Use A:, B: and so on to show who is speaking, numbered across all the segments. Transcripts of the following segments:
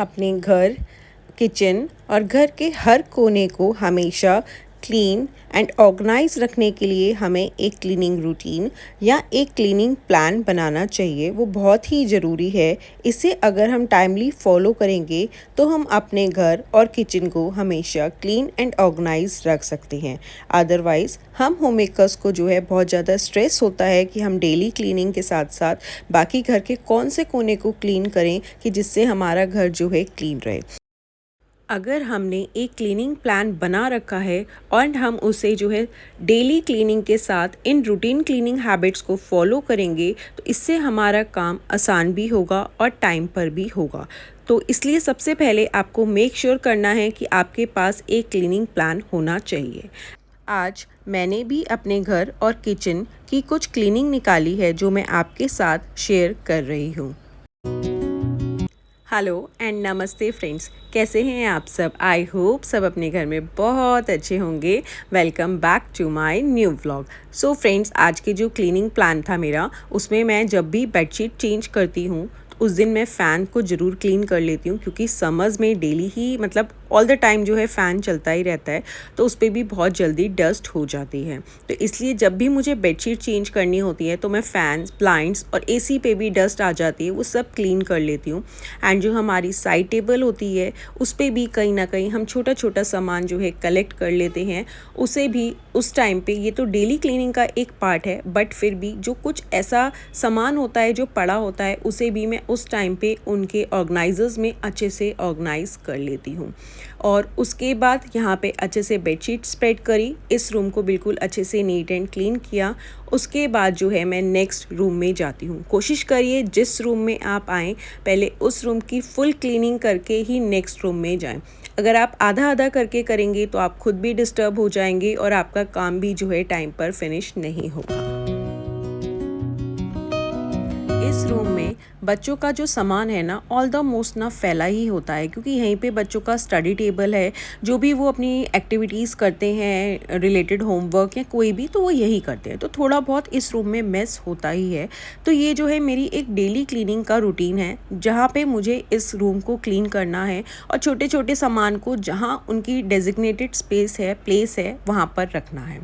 A: अपने घर, किचन और घर के हर कोने को हमेशा क्लीन एंड ऑर्गेनाइज रखने के लिए हमें एक क्लीनिंग रूटीन या एक क्लीनिंग प्लान बनाना चाहिए। वो बहुत ही ज़रूरी है। इसे अगर हम टाइमली फॉलो करेंगे तो हम अपने घर और किचन को हमेशा क्लीन एंड ऑर्गेनाइज रख सकते हैं। अदरवाइज़ हम होम मेकर्स को जो है बहुत ज़्यादा स्ट्रेस होता है कि हम डेली क्लीनिंग के साथ साथ बाकी घर के कौन से कोने को क्लीन करें कि जिससे हमारा घर जो है क्लीन रहे। अगर हमने एक क्लीनिंग प्लान बना रखा है और हम उसे जो है डेली क्लीनिंग के साथ इन रूटीन क्लीनिंग हैबिट्स को फॉलो करेंगे तो इससे हमारा काम आसान भी होगा और टाइम पर भी होगा। तो इसलिए सबसे पहले आपको मेक श्योर करना है कि आपके पास एक क्लीनिंग प्लान होना चाहिए। आज मैंने भी अपने घर और किचन की कुछ क्लीनिंग निकाली है जो मैं आपके साथ शेयर कर रही हूँ। हेलो एंड नमस्ते फ्रेंड्स, कैसे हैं आप सब? आई होप सब अपने घर में बहुत अच्छे होंगे। Welcome back to my new vlog. So friends, आज के जो क्लीनिंग प्लान था मेरा, उसमें मैं जब भी बेडशीट चेंज करती हूँ तो उस दिन मैं फ़ैन को ज़रूर क्लीन कर लेती हूँ, क्योंकि समर्स में डेली ही मतलब ऑल द टाइम जो है फ़ैन चलता ही रहता है, तो उस पर भी बहुत जल्दी डस्ट हो जाती है। तो इसलिए जब भी मुझे बेडशीट चेंज करनी होती है तो मैं फ़ैन्स, ब्लाइंड्स और एसी पे भी डस्ट आ जाती है वो सब क्लीन कर लेती हूँ। एंड जो हमारी साइड टेबल होती है उस पर भी कहीं ना कहीं हम छोटा छोटा सामान जो है कलेक्ट कर लेते हैं, उसे भी उस टाइम पे, ये तो डेली क्लीनिंग का एक पार्ट है, बट फिर भी जो कुछ ऐसा सामान होता है जो पड़ा होता है उसे भी मैं उस टाइम पे उनके ऑर्गेनाइजर्स में अच्छे से ऑर्गेनाइज कर लेती हूँ। और उसके बाद यहाँ पे अच्छे से बेडशीट स्प्रेड करी, इस रूम को बिल्कुल अच्छे से नीट एंड क्लीन किया। उसके बाद जो है मैं नेक्स्ट रूम में जाती हूँ। कोशिश करिए जिस रूम में आप आएँ पहले उस रूम की फुल क्लीनिंग करके ही नेक्स्ट रूम में जाएं। अगर आप आधा आधा करके करेंगे तो आप खुद भी डिस्टर्ब हो जाएंगे और आपका काम भी जो है टाइम पर फिनिश नहीं होगा। इस रूम में बच्चों का जो सामान है ना ऑल द मोस्ट ना फैला ही होता है, क्योंकि यहीं पे बच्चों का स्टडी टेबल है, जो भी वो अपनी एक्टिविटीज़ करते हैं रिलेटेड होमवर्क या कोई भी, तो वो यही करते हैं, तो थोड़ा बहुत इस रूम में मेस होता ही है। तो ये जो है मेरी एक डेली क्लीनिंग का रूटीन है, जहाँ पे मुझे इस रूम को क्लीन करना है और छोटे छोटे सामान को जहाँ उनकी डेजिग्नेटेड स्पेस है, प्लेस है, वहाँ पर रखना है।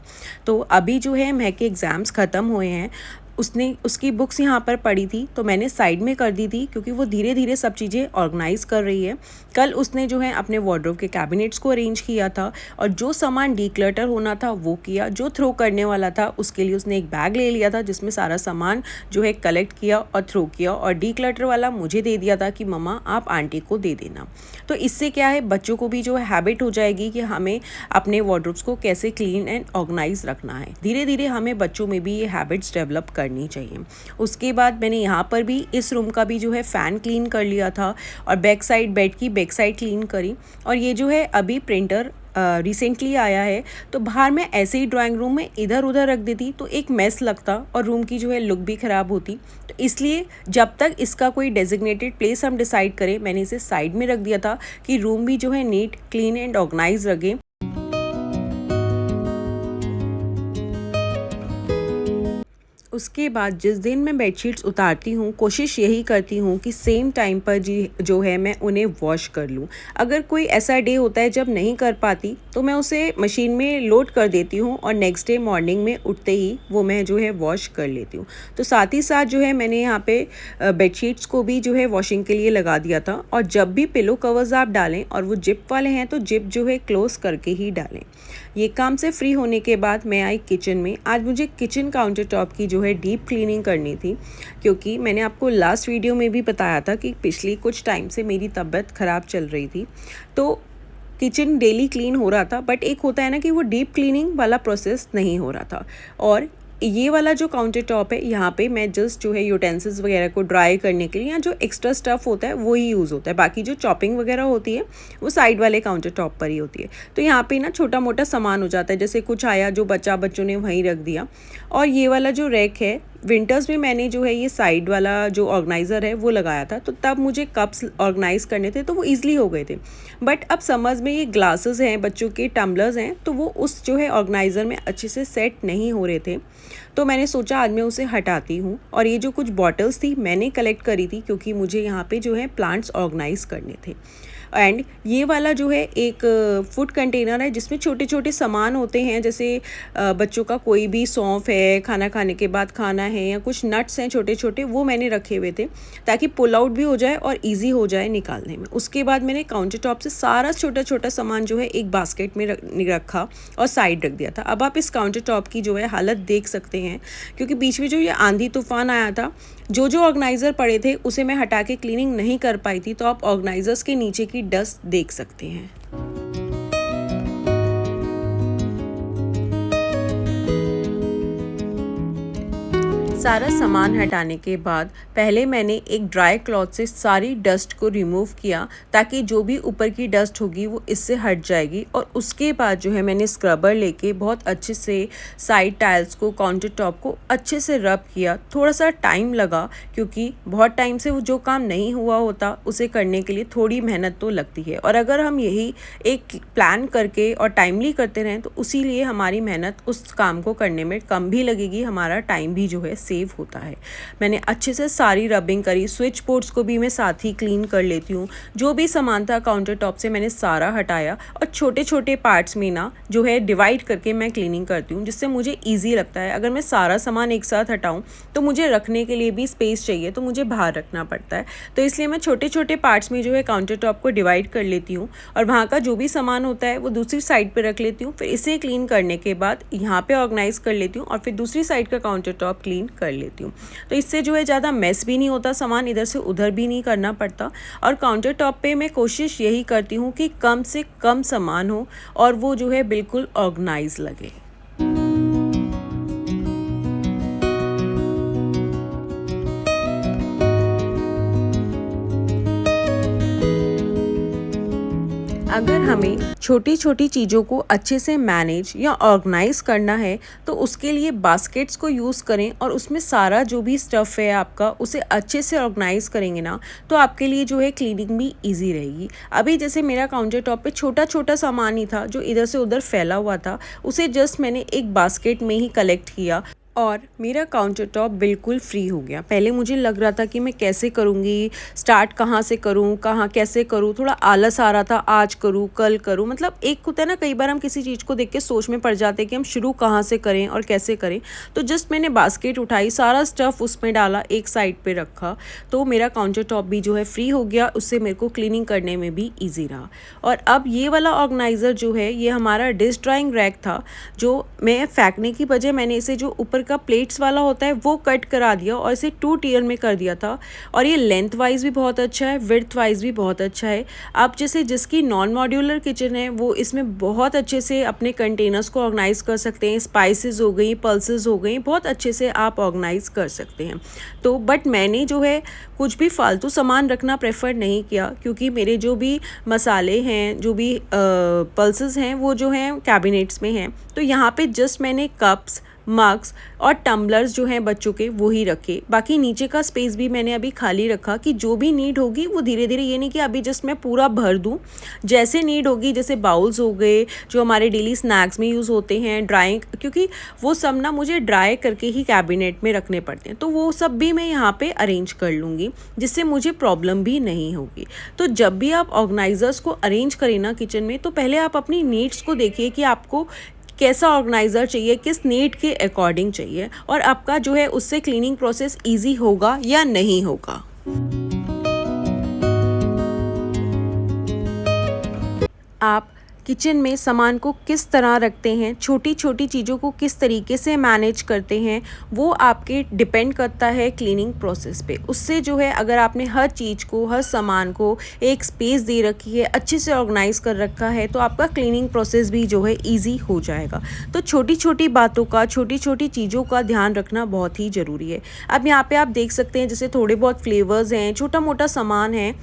A: तो अभी जो है महक के एग्ज़ाम्स ख़त्म हुए हैं, उसकी बुक्स यहाँ पर पड़ी थी तो मैंने साइड में कर दी थी, क्योंकि वो धीरे धीरे सब चीज़ें ऑर्गेनाइज कर रही है। कल उसने जो है अपने वार्डरोब के कैबिनेट्स को अरेंज किया था और जो सामान डीक्लटर होना था वो किया, जो थ्रो करने वाला था उसके लिए उसने एक बैग ले लिया था जिसमें सारा सामान जो है कलेक्ट किया और थ्रो किया, और डीक्लटर वाला मुझे दे दिया था कि मम्मा आप आंटी को दे देना। तो इससे क्या है, बच्चों को भी जो है हैबिट हो जाएगी कि हमें अपने वार्डरोब्स को कैसे क्लीन एंड ऑर्गेनाइज रखना है। धीरे धीरे हमें बच्चों में भी ये हैबिट्स डेवलप करनी चाहिए। उसके बाद मैंने यहाँ पर भी इस रूम का भी जो है फ़ैन क्लीन कर लिया था और बैक साइड, बेड की बैक साइड क्लीन करी। और ये जो है अभी प्रिंटर रिसेंटली आया है, तो बाहर मैं ऐसे ही ड्राइंग रूम में इधर उधर रख देती तो एक मेस लगता और रूम की जो है लुक भी ख़राब होती। तो इसलिए जब तक इसका कोई डेजिग्नेटेड प्लेस हम डिसाइड करें, मैंने इसे साइड में रख दिया था कि रूम भी जो है नीट, क्लीन एंड ऑर्गेनाइज रखे। उसके बाद जिस दिन मैं बेडशीट्स उतारती हूँ कोशिश यही करती हूँ कि सेम टाइम पर जो है मैं उन्हें वॉश कर लूँ। अगर कोई ऐसा डे होता है जब नहीं कर पाती तो मैं उसे मशीन में लोड कर देती हूँ और नेक्स्ट डे मॉर्निंग में उठते ही वो मैं जो है वॉश कर लेती हूँ। तो साथ ही साथ जो है मैंने यहाँ पे बेडशीट्स को भी जो है वॉशिंग के लिए लगा दिया था। और जब भी पिलो कवर्स आप डालें और वो जिप वाले हैं तो जिप जो है क्लोज करके ही डालें। ये काम से फ्री होने के बाद मैं आई किचन में। आज मुझे किचन काउंटर टॉप की जो है डीप क्लीनिंग करनी थी, क्योंकि मैंने आपको लास्ट वीडियो में भी बताया था कि पिछली कुछ टाइम से मेरी तबीयत ख़राब चल रही थी। तो किचन डेली क्लीन हो रहा था, बट एक होता है ना कि वो डीप क्लीनिंग वाला प्रोसेस नहीं हो रहा था। और ये वाला जो काउंटर टॉप है, यहाँ पे मैं जस्ट जो है यूटेंसिल्स वगैरह को ड्राई करने के लिए या जो एक्स्ट्रा स्टफ़ होता है वो ही यूज़ होता है। बाकी जो चॉपिंग वगैरह होती है वो साइड वाले काउंटर टॉप पर ही होती है। तो यहाँ पे ना छोटा मोटा सामान हो जाता है, जैसे कुछ आया जो बच्चों ने वहीं रख दिया। और ये वाला जो रैक है विंटर्स में मैंने जो है ये साइड वाला जो ऑर्गेनाइज़र है वो लगाया था, तो तब मुझे कप्स ऑर्गेनाइज़ करने थे तो वो ईज़िली हो गए थे। बट अब समर्स में ये ग्लासेस हैं, बच्चों के टम्बलर्स हैं, तो वो उस जो है ऑर्गेनाइज़र में अच्छे से सेट नहीं हो रहे थे। तो मैंने सोचा आज मैं उसे हटाती हूँ, और ये जो कुछ बॉटल्स थी मैंने कलेक्ट करी थी क्योंकि मुझे यहाँ पे जो है प्लांट्स ऑर्गेनाइज़ करने थे। एंड ये वाला जो है एक फूड कंटेनर है जिसमें छोटे छोटे सामान होते हैं, जैसे बच्चों का कोई भी सौंफ है, खाना खाने के बाद खाना है, या कुछ नट्स हैं छोटे छोटे, वो मैंने रखे हुए थे ताकि पुल आउट भी हो जाए और इजी हो जाए निकालने में। उसके बाद मैंने काउंटर टॉप से सारा छोटा छोटा सामान जो है एक बास्केट में रखा और साइड रख दिया था। अब आप इस काउंटर टॉप की जो है हालत देख सकते हैं, क्योंकि बीच में जो ये आंधी तूफान आया था, जो ऑर्गेनाइज़र पड़े थे उसे मैं हटा के क्लीनिंग नहीं कर पाई थी, तो आप ऑर्गेनाइज़र्स के नीचे की डस्ट देख सकते हैं। सारा सामान हटाने के बाद पहले मैंने एक ड्राई क्लॉथ से सारी डस्ट को रिमूव किया ताकि जो भी ऊपर की डस्ट होगी वो इससे हट जाएगी। और उसके बाद जो है मैंने स्क्रबर लेके बहुत अच्छे से साइड टाइल्स को, काउंटर टॉप को अच्छे से रब किया। थोड़ा सा टाइम लगा क्योंकि बहुत टाइम से वो जो काम नहीं हुआ होता उसे करने के लिए थोड़ी मेहनत तो लगती है, और अगर हम यही एक प्लान करके और टाइमली करते रहें तो उसी लिए हमारी मेहनत उस काम को करने में कम भी लगेगी, हमारा टाइम भी जो है सेव होता है। मैंने अच्छे से सारी रबिंग करी, स्विच बोर्ड्स को भी मैं साथ ही क्लीन कर लेती हूँ। जो भी सामान था काउंटर टॉप से मैंने सारा हटाया, और छोटे छोटे पार्ट्स में ना जो है डिवाइड करके मैं क्लीनिंग करती हूँ, जिससे मुझे ईजी लगता है। अगर मैं सारा सामान एक साथ हटाऊँ तो मुझे रखने के लिए भी स्पेस चाहिए, तो मुझे बाहर रखना पड़ता है। तो इसलिए मैं छोटे छोटे पार्ट्स में जो है काउंटर टॉप को डिवाइड कर लेती हूँ, और वहाँ का जो भी सामान होता है वो दूसरी साइड पर रख लेती हूँ। फिर इसे क्लीन करने के बाद यहाँ पे ऑर्गेनाइज कर लेती हूँ, और फिर दूसरी साइड का काउंटर टॉप क्लीन कर लेती हूँ। तो इससे जो है ज़्यादा मेस भी नहीं होता, सामान इधर से उधर भी नहीं करना पड़ता। और काउंटर टॉप पे मैं कोशिश यही करती हूँ कि कम से कम सामान हो और वो जो है बिल्कुल ऑर्गेनाइज लगे। अगर हमें छोटी छोटी चीज़ों को अच्छे से मैनेज या ऑर्गेनाइज करना है तो उसके लिए बास्केट्स को यूज़ करें, और उसमें सारा जो भी स्टफ़ है आपका उसे अच्छे से ऑर्गेनाइज करेंगे ना, तो आपके लिए जो है क्लीनिंग भी इजी रहेगी। अभी जैसे मेरा काउंटर टॉप पे छोटा छोटा सामान ही था जो इधर से उधर फैला हुआ था, उसे जस्ट मैंने एक बास्केट में ही कलेक्ट किया और मेरा काउंटर टॉप बिल्कुल फ्री हो गया। पहले मुझे लग रहा था कि मैं कैसे करूँगी, स्टार्ट कहाँ से करूँ, कहाँ कैसे करूँ, थोड़ा आलस आ रहा था, आज करूँ कल करूँ। मतलब एक होता है ना, कई बार हम किसी चीज़ को देख के सोच में पड़ जाते हैं कि हम शुरू कहाँ से करें और कैसे करें। तो जस्ट मैंने बास्केट उठाई, सारा स्टफ़ उसमें डाला, एक साइड पे रखा, तो मेरा काउंटर टॉप भी जो है फ्री हो गया। उससे मेरे को क्लीनिंग करने में भी ईजी रहा। और अब ये वाला ऑर्गेनाइज़र जो है ये हमारा डिश ड्राइंग रैक था, जो मैं फेंकने की बजाय मैंने इसे जो ऊपर का प्लेट्स वाला होता है वो कट करा दिया और इसे 2 टियर में कर दिया था। और ये लेंथ वाइज भी बहुत अच्छा है, विड्थ वाइज भी बहुत अच्छा है। आप जैसे जिसकी नॉन मॉड्यूलर किचन है वो इसमें बहुत अच्छे से अपने कंटेनर्स को ऑर्गेनाइज कर सकते हैं। स्पाइसेस हो गई, पल्सेस हो गई, बहुत अच्छे से आप ऑर्गेनाइज कर सकते हैं। तो बट मैंने जो है कुछ भी फालतू सामान रखना प्रेफर नहीं किया, क्योंकि मेरे जो भी मसाले हैं, जो भी पल्सेस हैं वो जो हैं कैबिनेट्स में हैं। तो यहाँ पे जस्ट मैंने कप्स, मग्स और टम्बलर्स जो हैं बच्चों के वो ही रखे। बाकी नीचे का स्पेस भी मैंने अभी खाली रखा कि जो भी नीड होगी वो धीरे धीरे, ये नहीं कि अभी जस्ट मैं पूरा भर दूं। जैसे नीड होगी, जैसे बाउल्स हो गए जो हमारे डेली स्नैक्स में यूज़ होते हैं, ड्राइंग, क्योंकि वो सब ना मुझे ड्राई करके ही कैबिनेट में रखने पड़ते हैं, तो वो सब भी मैं यहाँ पे अरेंज कर लूँगी, जिससे मुझे प्रॉब्लम भी नहीं होगी। तो जब भी आप ऑर्गेनाइज़र्स को अरेंज करें ना किचन में, तो पहले आप अपनी नीड्स को देखिए कि आपको कैसा ऑर्गेनाइज़र चाहिए, किस नीड के अकॉर्डिंग चाहिए, और आपका जो है उससे क्लीनिंग प्रोसेस इजी होगा या नहीं होगा। आप किचन में सामान को किस तरह रखते हैं, छोटी छोटी चीज़ों को किस तरीके से मैनेज करते हैं, वो आपके डिपेंड करता है क्लीनिंग प्रोसेस पे। उससे जो है अगर आपने हर चीज़ को, हर सामान को एक स्पेस दे रखी है, अच्छे से ऑर्गेनाइज कर रखा है, तो आपका क्लीनिंग प्रोसेस भी जो है ईजी हो जाएगा। तो छोटी छोटी बातों का, छोटी छोटी चीज़ों का ध्यान रखना बहुत ही ज़रूरी है। अब यहाँ पर आप देख सकते हैं जैसे थोड़े बहुत फ्लेवर्स हैं, छोटा मोटा सामान है,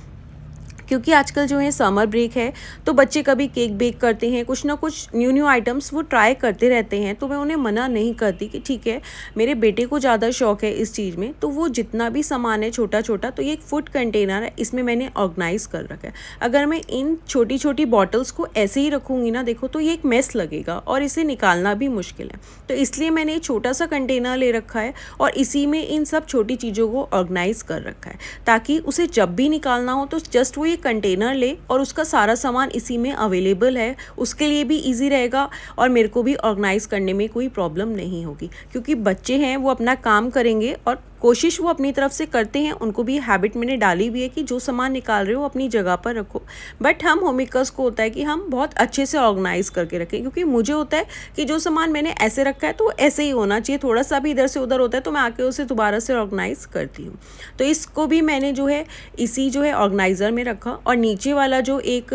A: क्योंकि आजकल जो है समर ब्रेक है, तो बच्चे कभी केक बेक करते हैं, कुछ ना कुछ न्यू न्यू आइटम्स वो ट्राई करते रहते हैं। तो मैं उन्हें मना नहीं करती कि ठीक है, मेरे बेटे को ज़्यादा शौक है इस चीज़ में, तो वो जितना भी सामान है छोटा छोटा, तो ये एक फूड कंटेनर है, इसमें मैंने ऑर्गेनाइज़ कर रखा है। अगर मैं इन छोटी छोटी बॉटल्स को ऐसे ही रखूँगी ना, देखो तो ये एक मेस लगेगा और इसे निकालना भी मुश्किल है। तो इसलिए मैंने एक छोटा सा कंटेनर ले रखा है और इसी में इन सब छोटी चीज़ों को ऑर्गेनाइज़ कर रखा है, ताकि उसे जब भी निकालना हो तो जस्ट वो ये कंटेनर ले और उसका सारा सामान इसी में अवेलेबल है, उसके लिए भी इजी रहेगा और मेरे को भी ऑर्गेनाइज़ करने में कोई प्रॉब्लम नहीं होगी। क्योंकि बच्चे हैं, वो अपना काम करेंगे और कोशिश वो अपनी तरफ से करते हैं, उनको भी हैबिट मैंने डाली हुई है कि जो सामान निकाल रहे हो अपनी जगह पर रखो। बट हम होममेकर्स को होता है कि हम बहुत अच्छे से ऑर्गेनाइज़ करके रखें, क्योंकि मुझे होता है कि जो सामान मैंने ऐसे रखा है तो ऐसे ही होना चाहिए, थोड़ा सा भी इधर से उधर होता है तो मैं आके उसे दोबारा से ऑर्गेनाइज़ करती हूँ। तो इसको भी मैंने जो है इसी जो है ऑर्गेनाइज़र में रखा और नीचे वाला जो एक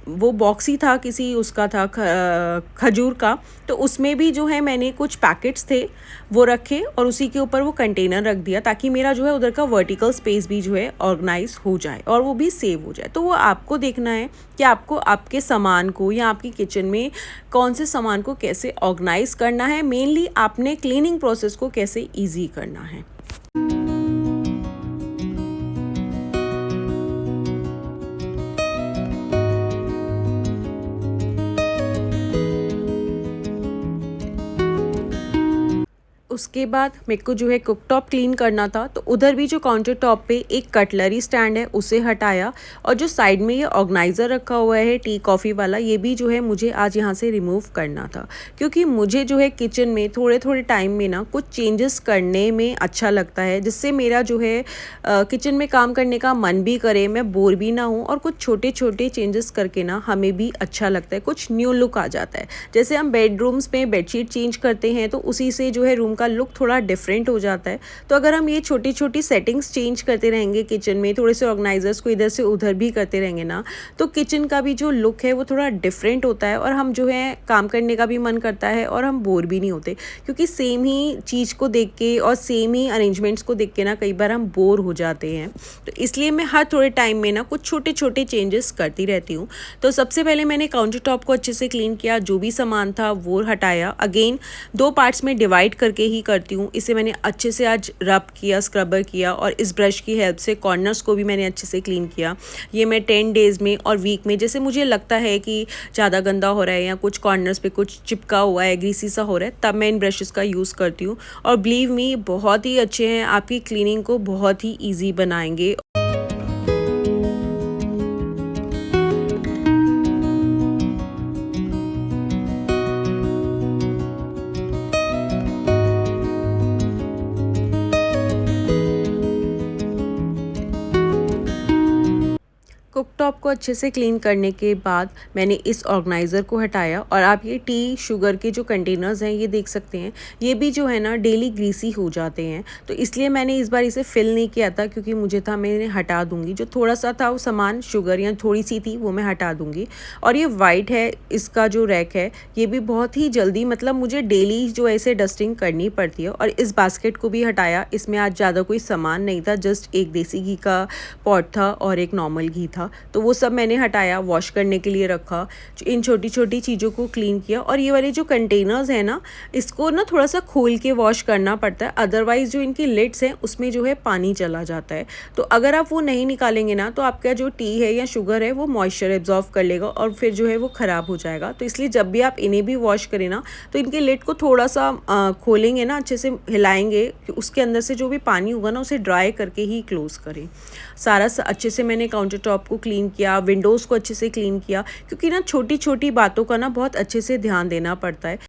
A: वो बॉक्स ही था, किसी उसका था खजूर का, तो उसमें भी जो है मैंने कुछ पैकेट्स थे वो रखे और उसी के ऊपर वो कंटेनर रख दिया, ताकि मेरा जो है उधर का वर्टिकल स्पेस भी जो है ऑर्गेनाइज हो जाए और वो भी सेव हो जाए। तो वो आपको देखना है कि आपको आपके सामान को या आपकी किचन में कौन से सामान को कैसे ऑर्गेनाइज करना है, मेनली आपने क्लीनिंग प्रोसेस को कैसे ईजी करना है। उसके बाद मेरे को जो है कुक टॉप क्लीन करना था, तो उधर भी जो काउंटर टॉप पे एक कटलरी स्टैंड है उसे हटाया और जो साइड में ये ऑर्गेनाइज़र रखा हुआ है टी कॉफ़ी वाला, ये भी जो है मुझे आज यहाँ से रिमूव करना था। क्योंकि मुझे जो है किचन में थोड़े थोड़े टाइम में ना कुछ चेंजेस करने में अच्छा लगता है, जिससे मेरा जो है किचन में काम करने का मन भी करे, मैं बोर भी ना हूँ और कुछ छोटे छोटे चेंजेस करके ना हमें भी अच्छा लगता है, कुछ न्यू लुक आ जाता है। जैसे हम बेडरूम्स में बेडशीट चेंज करते हैं तो उसी से जो है रूम का लुक थोड़ा डिफरेंट हो जाता है। तो अगर हम ये छोटी छोटी सेटिंग्स चेंज करते रहेंगे किचन में, थोड़े से ऑर्गेनाइजर्स को इधर से उधर भी करते रहेंगे ना, तो किचन का भी जो लुक है वो थोड़ा डिफरेंट होता है और हम जो है काम करने का भी मन करता है और हम बोर भी नहीं होते। क्योंकि सेम ही चीज़ को देख के और सेम ही अरेंजमेंट्स को देख के ना कई बार हम बोर हो जाते हैं। तो इसलिए मैं हर थोड़े टाइम में ना कुछ छोटे छोटे चेंजेस करती रहती हूँ। तो सबसे पहले मैंने काउंटर टॉप को अच्छे से क्लीन किया, जो भी सामान था वो हटाया। अगेन 2 पार्ट्स में डिवाइड करके ही करती हूँ। इसे मैंने अच्छे से आज रब किया, स्क्रबर किया और इस ब्रश की हेल्प से कॉर्नर्स को भी मैंने अच्छे से क्लीन किया। ये मैं 10 डेज़ में और वीक में, जैसे मुझे लगता है कि ज़्यादा गंदा हो रहा है या कुछ कॉर्नर्स पे कुछ चिपका हुआ है, ग्रीसी सा हो रहा है, तब मैं इन ब्रशेस का यूज़ करती हूँ। और बिलीव मी, बहुत ही अच्छे हैं, आपकी क्लीनिंग को बहुत ही ईजी बनाएंगे। कुकटॉप को अच्छे से क्लीन करने के बाद मैंने इस ऑर्गेनाइज़र को हटाया और आप ये टी शुगर के जो कंटेनर्स हैं ये देख सकते हैं, ये भी जो है ना डेली ग्रीसी हो जाते हैं। तो इसलिए मैंने इस बार इसे फिल नहीं किया था, क्योंकि मुझे था मैंने हटा दूंगी, जो थोड़ा सा था वो सामान शुगर या थोड़ी सी थी वो मैं हटा दूंगी। और ये वाइट है, इसका जो रैक है ये भी बहुत ही जल्दी, मतलब मुझे डेली जो ऐसे डस्टिंग करनी पड़ती है। और इस बास्केट को भी हटाया, इसमें आज ज़्यादा कोई सामान नहीं था, जस्ट एक देसी घी का पॉट था और एक नॉर्मल घी था, तो वो सब मैंने हटाया, वॉश करने के लिए रखा। इन छोटी छोटी चीज़ों को क्लीन किया। और ये वाले जो कंटेनर्स हैं ना, इसको ना थोड़ा सा खोल के वॉश करना पड़ता है, अदरवाइज़ जो इनकी लिड्स हैं उसमें जो है पानी चला जाता है। तो अगर आप वो नहीं निकालेंगे ना, तो आपका जो टी है या शुगर है वो मॉइस्चर एब्जॉर्व कर लेगा और फिर जो है वो ख़राब हो जाएगा। तो इसलिए जब भी आप इन्हें भी वॉश करें ना, तो इनके लिड को थोड़ा सा खोलेंगे ना, अच्छे से हिलाएंगे कि उसके अंदर से जो भी पानी होगा ना उसे ड्राई करके ही क्लोज़ करें। सारा अच्छे से मैंने काउंटर टॉप को क्लीन किया, विंडोज़ को अच्छे से क्लीन किया, क्योंकि ना छोटी छोटी बातों का ना बहुत अच्छे से ध्यान देना पड़ता है।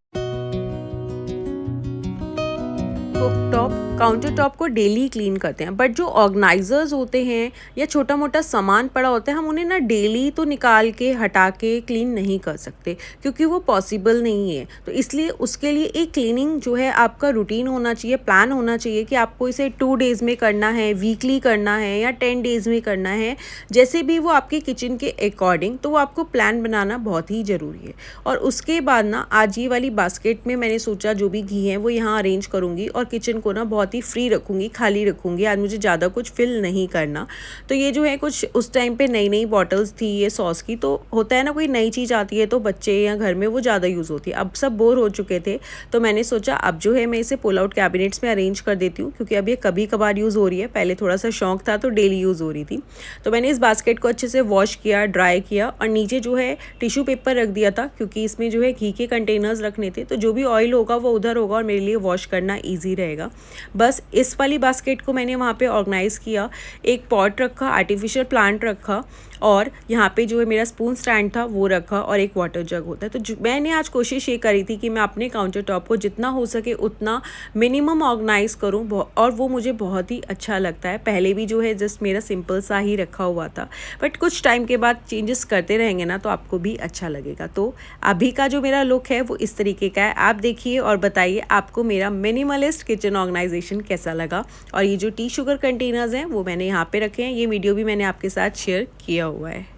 A: कुकटॉप काउंटर टॉप को डेली क्लीन करते हैं, बट जो ऑर्गेनाइजर्स होते हैं या छोटा मोटा सामान पड़ा होता है, हम उन्हें ना डेली तो निकाल के हटा के क्लीन नहीं कर सकते, क्योंकि वो पॉसिबल नहीं है। तो इसलिए उसके लिए एक क्लीनिंग जो है आपका रूटीन होना चाहिए, प्लान होना चाहिए कि आपको इसे 2 डेज़ में करना है, वीकली करना है या 10 डेज़ में करना है, जैसे भी वो आपके किचन के अकॉर्डिंग। तो वो आपको प्लान बनाना बहुत ही ज़रूरी है। और उसके बाद ना आज ये वाली बास्केट में मैंने सोचा जो भी घी है वो यहाँ अरेंज करूँगी और किचन को ना बहुत ही फ्री रखूँगी, खाली रखूँगी। आज मुझे ज़्यादा कुछ फिल नहीं करना। तो ये जो है कुछ उस टाइम पे नई बॉटल्स थी ये सॉस की, तो होता है ना कोई नई चीज़ आती है तो बच्चे या घर में वो ज़्यादा यूज़ होती है। अब सब बोर हो चुके थे तो मैंने सोचा अब जो है मैं इसे पुल आउट कैबिनेट्स में अरेंज कर देती हूँ, क्योंकि अब ये कभी कभार यूज़ हो रही है। पहले थोड़ा सा शौक था तो डेली यूज़ हो रही थी। तो मैंने इस बास्केट को अच्छे से वॉश किया, ड्राई किया और नीचे जो है टिश्यू पेपर रख दिया था, क्योंकि इसमें जो है घी के कंटेनर्स रखने थे। तो जो भी ऑयल होगा वो उधर होगा और मेरे लिए वॉश करना ईजी रहेगा। बस इस वाली बास्केट को मैंने वहाँ पे ऑर्गेनाइज़ किया, एक पॉट रखा, आर्टिफिशियल प्लांट रखा और यहाँ पे जो है मेरा स्पून स्टैंड था वो रखा और एक वाटर जग होता है। तो मैंने आज कोशिश ये करी थी कि मैं अपने काउंटर टॉप को जितना हो सके उतना मिनिमम ऑर्गेनाइज़ करूँ और वो मुझे बहुत ही अच्छा लगता है। पहले भी जो है जस्ट मेरा सिंपल सा ही रखा हुआ था, बट कुछ टाइम के बाद चेंजेस करते रहेंगे ना तो आपको भी अच्छा लगेगा। तो अभी का जो मेरा लुक है वो इस तरीके का है। आप देखिए और बताइए आपको मेरा मिनिमलिस्ट किचन ऑर्गेनाइजेशन कैसा लगा। और ये जो टी शुगर कंटेनर्स हैं वो मैंने यहाँ पे रखे हैं। ये वीडियो भी मैंने आपके साथ शेयर किया हुआ है।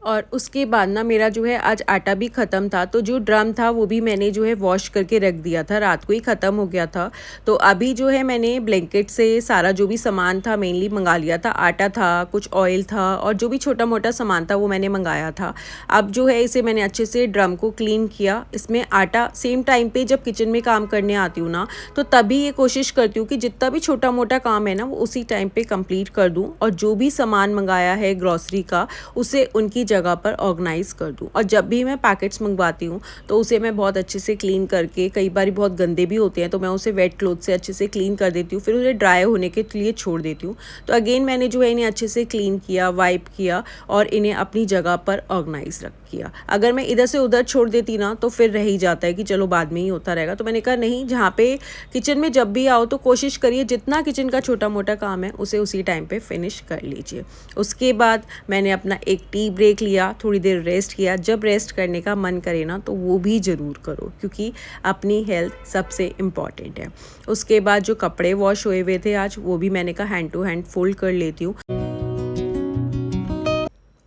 A: और उसके बाद ना मेरा जो है आज आटा भी ख़त्म था, तो जो ड्रम था वो भी मैंने जो है वॉश करके रख दिया था, रात को ही ख़त्म हो गया था। तो अभी जो है मैंने ब्लैंकेट से सारा जो भी सामान था मेनली मंगा लिया था। आटा था, कुछ ऑयल था और जो भी छोटा मोटा सामान था वो मैंने मंगाया था। अब जो है इसे मैंने अच्छे से ड्रम को क्लीन किया। इसमें आटा सेम टाइम पे जब किचन में काम करने आती हूँ ना तो तभी ये कोशिश करती हूँ कि जितना भी छोटा मोटा काम है ना वो उसी टाइम पे कंप्लीट कर दूँ और जो भी सामान मंगाया है ग्रॉसरी का उसे उनकी जगह पर ऑर्गेनाइज कर दूं। और जब भी मैं पैकेट्स मंगवाती हूँ तो उसे मैं बहुत अच्छे से क्लीन करके, कई बार बहुत गंदे भी होते हैं तो मैं उसे वेट क्लॉथ से अच्छे से क्लीन कर देती हूँ, फिर उसे ड्राई होने के लिए छोड़ देती हूँ। तो अगेन मैंने जो है इन्हें अच्छे से क्लीन किया, वाइप किया और इन्हें अपनी जगह पर ऑर्गेनाइज रख किया। अगर मैं इधर से उधर छोड़ देती ना तो फिर रह ही जाता है कि चलो बाद में ही होता रहेगा। तो मैंने कहा नहीं, जहाँ पे किचन में जब भी आओ तो कोशिश करिए जितना किचन का छोटा मोटा काम है उसे उसी टाइम पे फिनिश कर लीजिए। उसके बाद मैंने अपना एक टी ब्रेक लिया, थोड़ी देर रेस्ट किया। जब रेस्ट करने का मन करे ना तो वो भी ज़रूर करो, क्योंकि अपनी हेल्थ सबसे इम्पॉर्टेंट है। उसके बाद जो कपड़े वॉश हुए हुए थे आज वो भी मैंने कहा हैंड टू हैंड फोल्ड कर लेती हूँ।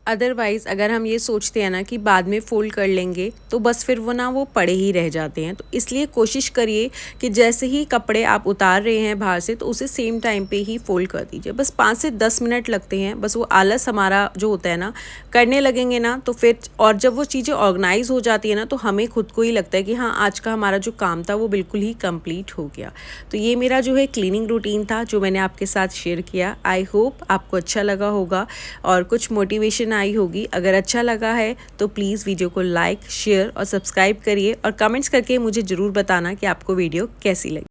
A: अदरवाइज़ अगर हम ये सोचते हैं ना कि बाद में फ़ोल्ड कर लेंगे तो बस फिर वो पड़े ही रह जाते हैं। तो इसलिए कोशिश करिए कि जैसे ही कपड़े आप उतार रहे हैं बाहर से तो उसे सेम टाइम पे ही फ़ोल्ड कर दीजिए। बस 5 से 10 मिनट लगते हैं, बस वो आलस हमारा जो होता है ना करने लगेंगे ना तो फिर, और जब वो चीज़ें ऑर्गेनाइज़ हो जाती है ना तो हमें खुद को ही लगता है कि हाँ आज का हमारा जो काम था वो बिल्कुल ही कंप्लीट हो गया। तो ये मेरा जो है क्लीनिंग रूटीन था जो मैंने आपके साथ शेयर किया। आई होप आपको अच्छा लगा होगा और कुछ मोटिवेशन आई होगी। अगर अच्छा लगा है तो प्लीज़ वीडियो को लाइक, शेयर और सब्सक्राइब करिए और कमेंट्स करके मुझे ज़रूर बताना कि आपको वीडियो कैसी लगी।